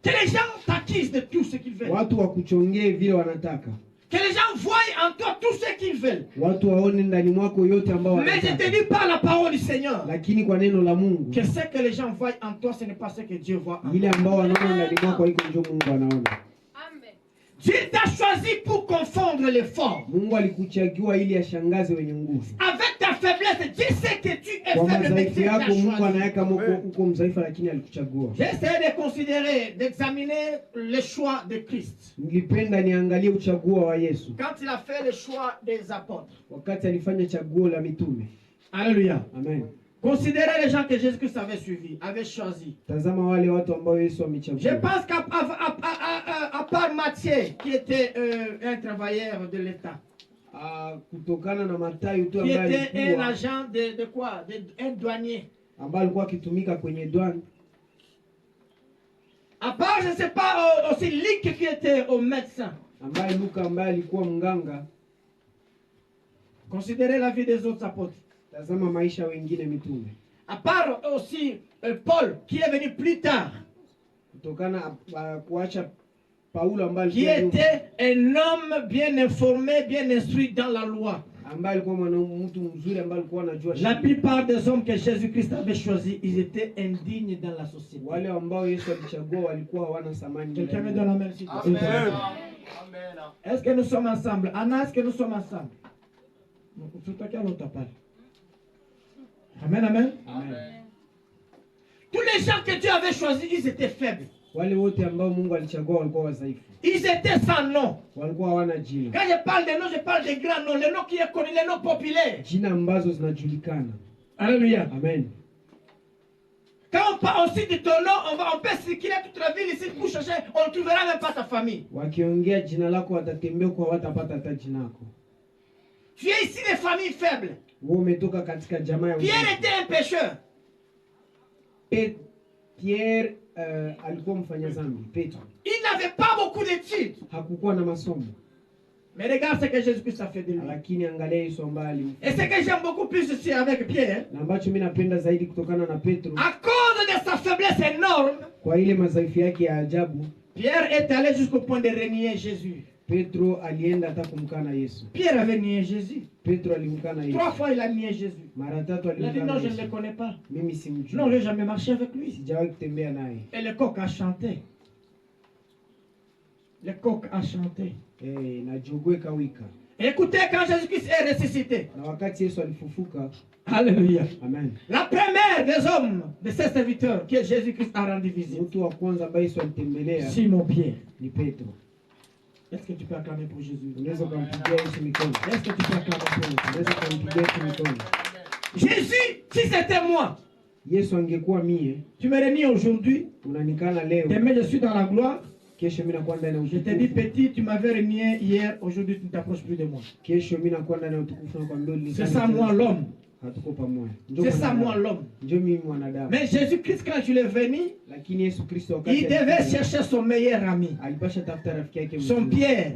S1: Que les gens t'accusent de tout ce qu'ils veulent.
S2: Watu wakuchongee vile wanataka,
S1: Que les gens voient en toi tout ce qu'ils veulent.
S2: watu waone ndani mwako yote ambao
S1: Mais je te
S2: wanataka,
S1: dis par la parole du Seigneur
S2: lakini kwa neno la Mungu
S1: que ce que les gens voient en toi, ce n'est pas ce que Dieu voit en toi.
S2: ile ambao wanaona ndani mwako haiko ndio Mungu anaona.
S1: Dieu t'a choisi pour confondre les forts.
S2: Mungu alikuchagua ili ashangaze wenye nguvu.
S1: Avec ta faiblesse, Dieu sait que tu es
S2: Kwa
S1: faible, mais
S2: madhaifu
S1: Dieu t'a
S2: yako Mungu
S1: choisi.
S2: anaweka uko mdhaifu, lakini alikuchagua.
S1: J'essaie de considérer, d'examiner le choix de Christ.
S2: Nilipenda niangalie uchaguo wa Yesu
S1: Quand il a fait le choix des apôtres.
S2: wakati alifanya chaguo la mitume.
S1: Alléluia.
S2: Amen.
S1: Considérez les gens que Jésus-Christ avait suivis, avait choisis.
S2: Tazama wale watu ambao Yesu
S1: Je
S2: amechagua.
S1: pense qu'à part Matthieu, qui était un travailleur de l'État,
S2: Kutokana na Mathayo tu
S1: qui
S2: ambaye
S1: était un
S2: alikuwa
S1: agent de quoi? Un douanier.
S2: ambaye alikuwa akitumika kwenye douane.
S1: À part, je ne sais pas, aussi Luc qui était au médecin.
S2: Ambaye Luka ambaye alikuwa mganga.
S1: Considérez la vie des autres apôtres.
S2: Tazama maisha wengine mitume.
S1: À part aussi Paul, qui est venu plus tard,
S2: Kutokana kuacha Paulo ambaye
S1: qui
S2: alikuwa
S1: était un homme bien informé, bien instruit dans la loi.
S2: ambaye alikuwa mtu mzuri ambaye alikuwa anajua
S1: La
S2: sheria.
S1: plupart des hommes que Jésus-Christ avait choisis, ils étaient indignes dans la société.
S2: Wale ambao Yesu alichagua walikuwa hawana thamani.
S1: Quelqu'un me donne la main, s'il te plaît.
S3: Amen.
S1: Est-ce que nous sommes ensemble? Anna, est-ce que nous sommes ensemble? Tout à quel autre parle? Amen, amen.
S2: Amen.
S1: Tous les gens que Dieu avait choisis, ils étaient faibles.
S2: Wale wote ambao Mungu alichagua walikuwa wadhaifu.
S1: Ils étaient sans nom.
S2: Walikuwa hawana jina.
S1: Quand je parle de noms, je parle de grands noms, les noms qui est connu, les noms populaires.
S2: Jina ambazo zinajulikana.
S1: Alléluia.
S2: Amen.
S1: Quand on parle aussi de ton nom, on peut circuler toute la ville ici pour chercher, on ne trouvera même pas ta famille.
S2: Wakiongea jina lako watatembea kwa watapata hata jina lako.
S1: Tu es ici des familles faibles.
S2: Wewe umetoka katika jamaa ya
S1: Pierre
S2: udhaifu.
S1: était un pécheur.
S2: Pierre alikuwa mfanya dhambi. Petro
S1: Il n'avait pas beaucoup d'études.
S2: hakukuwa na masomo,
S1: Mais regarde ce que Jésus-Christ a fait de lui.
S2: lakini angalia Yesu ambaye
S1: Et ce que j'aime beaucoup plus ici avec Pierre,
S2: na ambacho mimi napenda zaidi kutokana na Petro,
S1: à cause de sa faiblesse énorme,
S2: kwa ile madhaifu yake ya ajabu,
S1: Pierre est allé jusqu'au point de renier Jésus.
S2: Petro alienda hata kumkana Yesu.
S1: Pierre avait nié Jésus.
S2: Petro alimkana Yesu
S1: 3 fois il a nié Jésus.
S2: mara tatu,
S1: Il a dit
S2: alimkana
S1: non, je ne le
S2: Yesu.
S1: connais pas.
S2: Mimi
S1: Non,
S2: simjui,
S1: je n'ai jamais marché avec lui.
S2: sijawahi kutembea naye.
S1: Et le coq a chanté. Le coq a chanté.
S2: Na jogoo kawika.
S1: Écoutez, quand Jésus-Christ est ressuscité,
S2: Na wakati Yesu alifufuka,
S1: alléluia,
S2: amen,
S1: la première des hommes, de ses serviteurs, que Jésus-Christ a rendu visite,
S2: mtu wa kwanza ambaye Yesu alitembelea
S1: Simon Pierre.
S2: ni Petro.
S1: Est-ce que tu peux acclamer pour Jésus?
S2: Unaweza kumpigia Yesu mikono,
S1: Est-ce que tu peux acclamer pour Jésus?
S2: unaweza kumpigia Yesu mikono.
S1: Jésus, si c'était moi,
S2: Yesu angekuwa mie,
S1: tu me renies aujourd'hui,
S2: unanikana leo,
S1: demain je suis dans la gloire,
S2: kesho mimi nakuwa ndani ya
S1: je te dis
S2: utukufu.
S1: petit, tu m'avais renié hier, aujourd'hui tu ne t'approches plus de moi.
S2: Kesho mimi nakuwa ndani ya utukufu na kwambia
S1: C'est ça moi l'homme,
S2: hatuko pamoja. Njoo
S1: c'est ça moi
S2: mwanadamu.
S1: l'homme.
S2: Njoo mimi mwanadamu.
S1: Mais Jésus-Christ, quand il est venu,
S2: Lakini Yesu Kristo wakati
S1: il devait
S2: alikuja,
S1: chercher son meilleur ami,
S2: alipasha tafuta rafiki yake
S1: son
S2: mzuri,
S1: Pierre.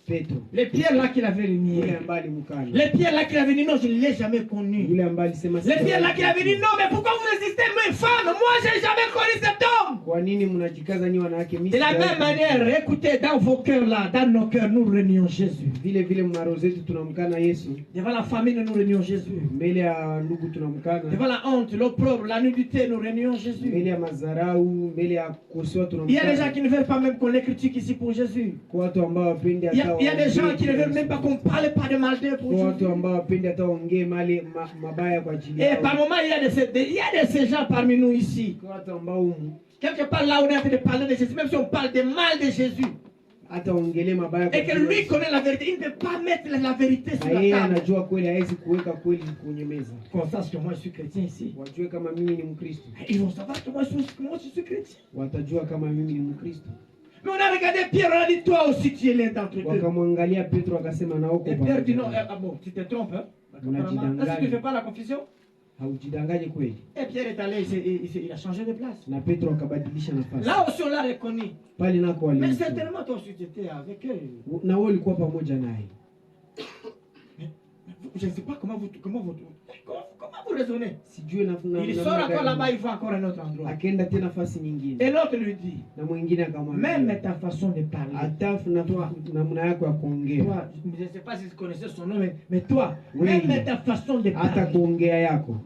S2: Petro.
S1: Les pierres là qu'il avait
S2: Yule
S1: renié.
S2: ambaye alimkana.
S1: Les pierres là qu'il avait dit non, je ne l'ai jamais connu.
S2: Yule ambaye alisema
S1: Les pierres là qu'il avait dit non, mais pourquoi vous résistez mes femmes? Moi, je n'ai jamais connu cet homme.
S2: Kwa nini mnajikaza ni wanawake?
S1: De la même manière, écoutez, dans vos cœurs là, dans nos cœurs, nous réunions Jésus.
S2: Vile vile mnaro zetu tunamkana Yesu.
S1: Devant la famille, nous réunions Jésus.
S2: Mbele ya ndugu tunamkana.
S1: Devant la honte, l'opprobre, la nudité, nous réunions Jésus.
S2: Mbele ya mazarau, mbele ya kukosoa tunamkana.
S1: Il y a des gens qui ne veulent pas même qu'on les critique ici pour Jésus.
S2: Kwa watu ambao wapendi
S1: Il
S2: hata
S1: y a des gens qui ne veulent même pas qu'on parle pas de mal d'eux pour
S2: kwa
S1: Jésus.
S2: watu ambao wapendi hata ongee mabaya kwa ajili
S1: Et
S2: yao.
S1: par moment, il y a de ces gens parmi nous ici.
S2: Kwa watu ambao
S1: Quelque part là, on est en train de parler de Jésus, même si on parle de mal de Jésus.
S2: hata ongelee mabaya kwa
S1: Et que lui connaît la vérité, il ne peut pas mettre la vérité sur la
S2: yeye
S1: table.
S2: anajua kweli, hawezi kuweka kweli kwenye meza.
S1: Qu'on sache que moi je suis chrétien ici.
S2: Wajue kama mimi ni Mkristo.
S1: Ils vont savoir que moi je suis chrétien.
S2: Watajua kama mimi ni Mkristo.
S1: Mais on a regardé Pierre, on a dit toi aussi tu es l'un d'entre eux.
S2: Wakamwangalia Petro akasema na uko
S1: Et Pierre dit non, ah bon, tu te trompes. Hein? Est-ce que tu ne fais pas la confusion?
S2: Haujidanganye kweli.
S1: Et Pierre est allé, il a changé de place.
S2: Na Petro akabadilisha nafasi.
S1: Là aussi on l'a reconnu.
S2: Pale nako
S1: Mais
S2: walimjua.
S1: certainement toi aussi tu étais avec eux.
S2: Na wewe ulikuwa pamoja naye.
S1: Je ne sais pas comment vous raisonnez.
S2: Sijui
S1: Il sort encore là-bas, il va encore à un autre endroit.
S2: Akaenda tena nafasi nyingine.
S1: Et l'autre lui dit,
S2: Na mwingine akamwambia,
S1: même ta façon de parler.
S2: hata namna yako ya kuongea.
S1: Toi, je ne sais pas si vous connaissez son nom, mais toi,
S2: Oui.
S1: même ta façon de
S2: Hata
S1: parler
S2: kuongea yako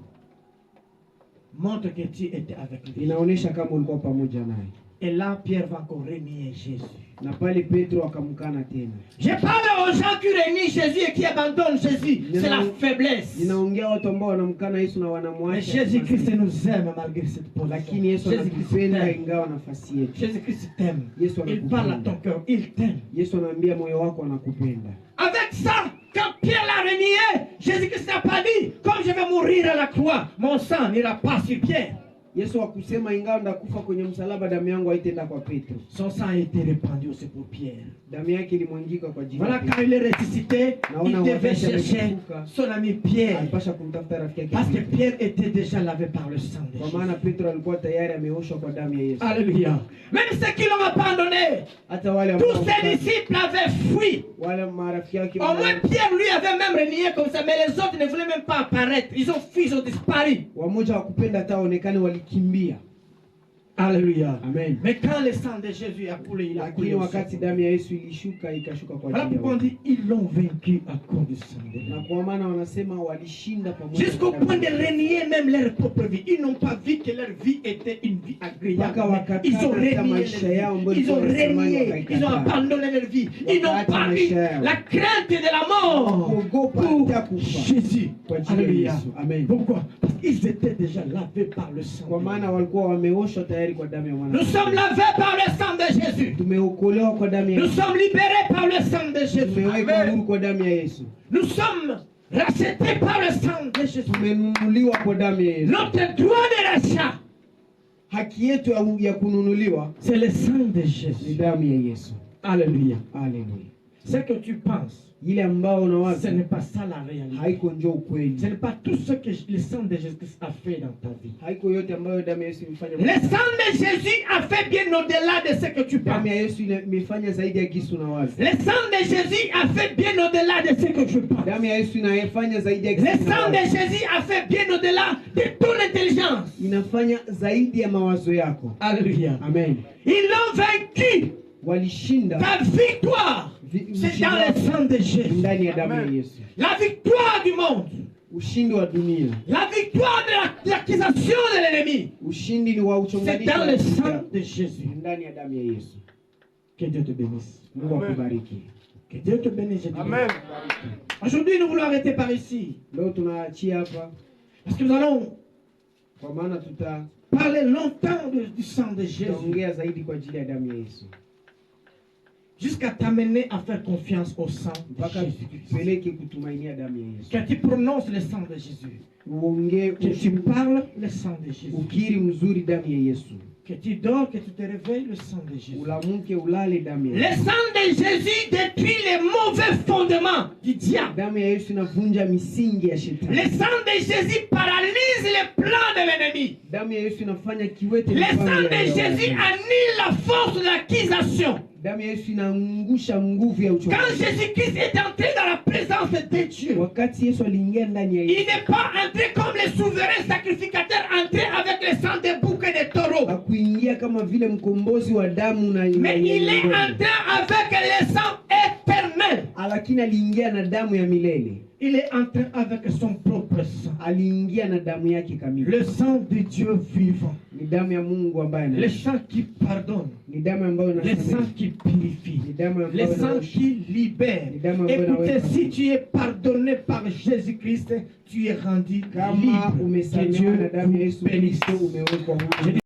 S1: montre que tu étais avec lui.
S2: inaonyesha kama ulikuwa pamoja naye.
S1: Et là, Pierre va encore renier Jésus.
S2: Na pale Petro akamkana tena.
S1: Je parle aux gens qui renient Jésus et qui abandonnent Jésus. C'est la faiblesse.
S2: Ninaongea watu ambao wanamkana Yesu na
S1: Mais
S2: wanamwacha.
S1: Jésus-Christ nous aime malgré cette
S2: Lakini Yesu
S1: position. Jésus-Christ
S2: anakupenda
S1: t'aime.
S2: ingawa nafasi yetu.
S1: Jésus-Christ t'aime.
S2: Yesu
S1: Il
S2: anakupenda.
S1: parle à ton cœur. Il t'aime.
S2: Yesu anaambia moyo wako anakupenda.
S1: Avec ça, quand Pierre l'a renié, Jésus-Christ n'a pas dit, comme je vais mourir à la croix, mon sang n'ira pas sur Pierre.
S2: Yesu hakusema ingawa ndakufa kwenye msalaba damu yangu haitaenda kwa Petro.
S1: Son sang a été répandu aussi pour Pierre.
S2: Damu yake ilimwangika kwa ajili
S1: Voilà,
S2: ya
S1: quand il est ressuscité, il devait chercher son ami Pierre.
S2: alipasha kumtafuta rafiki yake.
S1: Parce que Pierre était déjà lavé par le sang de
S2: Kwa
S1: Jésus.
S2: maana Petro alikuwa tayari ameoshwa kwa damu ya Yesu.
S1: Alléluia. Même ceux qui l'ont abandonné,
S2: Hata wale
S1: tous
S2: ambao
S1: ses disciples avaient fui.
S2: wale marafiki yake
S1: Au moins Pierre, lui, avait même renié comme ça, mais les autres ne voulaient même pas apparaître. Ils ont fui, ils ont disparu.
S2: wamoja wakupenda hata waonekane walikimbia.
S1: Alléluia.
S2: Amen.
S1: Mais quand le sang de Jésus a coulé, il a coulé.
S2: Lakini wakati damu ya Yesu ilishuka ikashuka kwa
S1: Voilà
S2: ajili
S1: pourquoi on
S2: yao.
S1: dit ils l'ont vaincu à cause du sang de
S2: Na
S1: Jésus.
S2: kwa maana wanasema walishinda pamoja.
S1: Jusqu'au
S2: na damu
S1: point de
S2: ya Yesu.
S1: renier même leur propre vie. Ils n'ont pas vu que leur vie était une vie agréable.
S2: Mpaka wakakata
S1: Ils ont renié leur
S2: maisha yao
S1: vie.
S2: ambayo
S1: Ils ont
S2: ilikuwa ya zamani
S1: renié.
S2: wakaikataa.
S1: Ils ont abandonné leur vie. Ils n'ont
S2: Wakaacha
S1: pas eu
S2: maisha yao.
S1: la crainte de la mort
S2: Kuogopa
S1: pour
S2: hata kufa.
S1: Jésus.
S2: Kwa ajili ya
S1: Alléluia.
S2: Yesu. Amen.
S1: Pourquoi? Parce qu'ils étaient déjà lavés par le sang.
S2: Kwa
S1: de
S2: maana
S1: Jésus.
S2: walikuwa wameoshwa tayari kwa damu ya mwana.
S1: Nous sommes lavés par le sang de Jésus.
S2: Tumeokolewa kwa damu ya
S1: Nous
S2: Yesu.
S1: sommes libérés par le sang de Jésus.
S2: Tumewekwa
S1: Amen.
S2: huru kwa damu ya Yesu.
S1: Nous sommes rachetés par le sang de Jésus.
S2: Tumenunuliwa kwa damu ya Yesu.
S1: Notre droit de rachat,
S2: Haki yetu ya kununuliwa
S1: c'est le sang de
S2: ni
S1: Jésus.
S2: damu ya Yesu.
S1: Alléluia.
S2: Haleluya.
S1: Ce que tu penses,
S2: Ile ambao
S1: ce
S2: unawaza
S1: n'est pas ça la réalité.
S2: haiko njoo ukweli.
S1: Ce n'est pas tout ce que le sang de Jésus a fait dans ta vie.
S2: Haiko yote ambayo damu ya Yesu imefanya.
S1: Le sang de Jésus a fait bien au-delà de ce que tu
S2: Damu
S1: penses.
S2: ya Yesu imefanya zaidi ya kisu unawaza.
S1: Le sang de Jésus a fait bien au-delà de ce que tu penses.
S2: Damu ya Yesu inafanya zaidi ya
S1: Le
S2: kisu
S1: sang de
S2: unawaza.
S1: Jésus a fait bien au-delà de ton intelligence.
S2: Inafanya zaidi ya mawazo yako.
S1: Alléluia.
S2: Amen.
S1: Ils l'ont vaincu.
S2: Walishinda
S1: Ta victoire, c'est dans le sang de Jésus.
S2: ndani ya damu ya Yesu.
S1: La victoire du monde.
S2: Ushindi wa dunia.
S1: La victoire de l'accusation de l'ennemi.
S2: Ushindi ni wa
S1: C'est
S2: uchonganishi
S1: dans
S2: wa
S1: le
S2: kifo.
S1: sang de Jésus.
S2: Ndani ya damu ya Yesu.
S1: Que Dieu te bénisse.
S2: Mungu akubariki.
S1: Que Dieu te bénisse. Je dis.
S3: Amen.
S1: Aujourd'hui, nous voulons arrêter par ici.
S2: Leo tunaachia hapa
S1: Parce que nous allons
S2: kwa maana
S1: parler longtemps du sang de Jésus.
S2: tutaongea zaidi kwa ajili ya damu ya Yesu.
S1: Jusqu'à t'amener à faire confiance au sang de
S2: Mpaka
S1: Jésus.
S2: tupeleke kutumainia damu ya Yesu.
S1: Que tu prononces le sang de Jésus.
S2: Uongee
S1: Que tu parles le sang de Jésus.
S2: ukiri mzuri damu ya Yesu.
S1: Que tu dors, que tu te réveilles le sang de Jésus.
S2: Ulamuke ulale damu ya
S1: Le
S2: Yesu.
S1: sang de Jésus détruit les mauvais fondements du diable.
S2: Damu ya Yesu inavunja misingi ya
S1: Le
S2: shetani.
S1: sang de Jésus paralyse les plans de l'ennemi.
S2: Damu ya Yesu inafanya kiwete
S1: Le
S2: mipango
S1: sang
S2: ya
S1: de Jésus
S2: adui.
S1: annule la force de l'accusation.
S2: Damu ya Yesu inaangusha nguvu ya
S1: Quand
S2: uchonganishi.
S1: Jésus-Christ est entré dans la présence de Dieu,
S2: Wakati Yesu aliingia ndani ya
S1: il
S2: Yesu,
S1: n'est pas entré comme les souverains sacrificateurs entrés avec le sang des boucs et des taureaux.
S2: hakuingia anaingia kama vile mkombozi wa damu na
S1: mais il est entré avec le sang éternel.
S2: Lakini aliingia na damu ya milele.
S1: Il est entré avec son propre sang.
S2: Aliingia na damu yake kamili.
S1: Le sang de Dieu vivant.
S2: Ni damu ya Mungu ambaye
S1: le sang qui pardonne.
S2: Ni damu ambayo
S1: le sang qui purifie.
S2: Ni damu ambayo
S1: le sang qui libère. Écoutez, si tu es pardonné par Jésus-Christ, tu es rendu libre.
S2: Kama umesamehewa na damu ya Yesu Kristo, umewekwa huru.